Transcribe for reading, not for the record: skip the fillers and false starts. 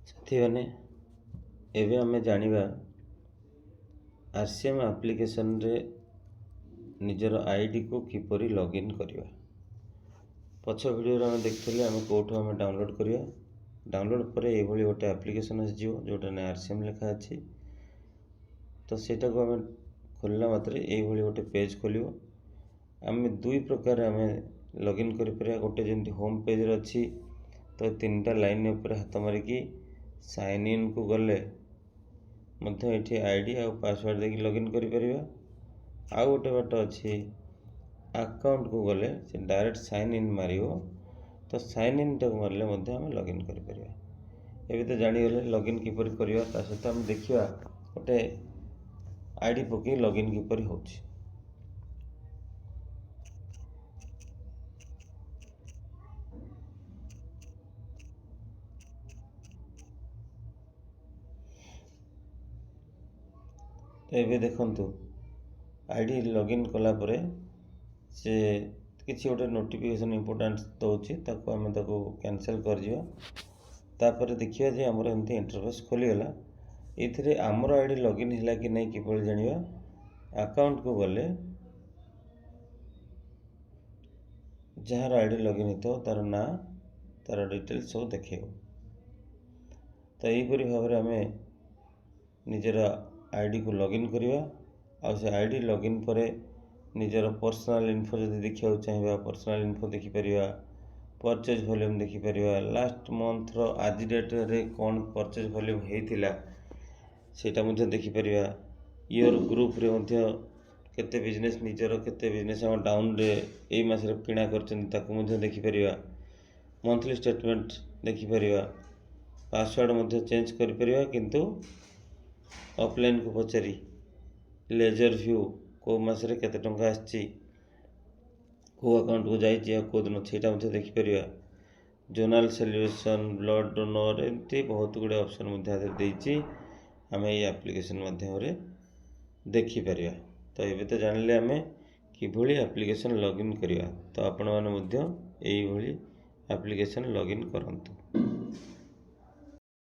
साथी मैंने एवं आम जाना आरसीएम एप्लिकेशन रे निजर आईडी को किपरि लॉगिन करवा। पछ वीडियो आम देखते आम कौटू आम डाउनलोड करवा। डाउनलोड पर ये गोटे एप्लिकेशन आसो जोटा ना आरसीएम लिखा अच्छी। तो सेटा को आम खोलला मात्र ये गोटे पेज खोल। आम दुई प्रकार आम लॉगिन कर गोटे जमी होम पेज अच्छी तो तीन टा लाइन ऊपर हाथ मारिकी साइन इन को गले ये आईडी आ पासवर्ड देकी लॉगिन करिपरिबा। आ गोटे बाट अच्छी अकाउंट को गले से डायरेक्ट साइन इन मारियो तो साइन इन टाक मारले आम लॉगिन करिपरिबा। एबे तो जानिगले लॉगिन किपरि करिवा। ता सहित आम देखिया गोटे आईडी पकई लॉगिन किपरि होछि। तो ये देखंतु आईडी लॉगिन कला परे से किसी गोटे नोटिफिकेशन इम्पोर्टेंट दौची ताको आम ताको कैंसिल कर दियो। तापर देखिए जे हमर एमती इंटरफेस खोली गला। इथिरे हमर आईडी लॉगिन हिला कि नहीं किपरि जानिबा। अकाउंट को गले जहार आईडी लॉगिन हितो तार ना तार डिटेल्स सब देखियो। तो यहीपरि भाव में आम निजर आईडी को लॉगिन करवा। आ से आईडी लॉगिन पर निजर पर्सनल इन्फो जब देखा चाहिए पर्सनल इन्फो देखिपर। परचेज वॉल्यूम देखिपर। लास्ट मंथ रो आज डेट रे कौन परचेज वॉल्यूम होता सेटा देखिपर। ईयर ग्रुप रे केते बिजनेस निजर केते बिजनेस हम डाउन रे ए मास रे किणा कर देखिपर। मंथली स्टेटमेंट देखिपर। पासवर्ड चेंज कर किंतु ऑफलाइन को पचारि लेजर व्यू को मास रे केते टंका आछि को अकाउंट को जाइए को दिन से देखिपर। जोनाल सेलिब्रेशन ब्लड डोनर एमती बहुत गुड़े ऑप्शन देती आम ये एप्लिकेशन माध्यम देखिपर। तो ये तो जानिले आम किभली एप्लिकेशन लॉगिन करवा। तो आपण माने एप्लिकेशन लॉगिन करंतु।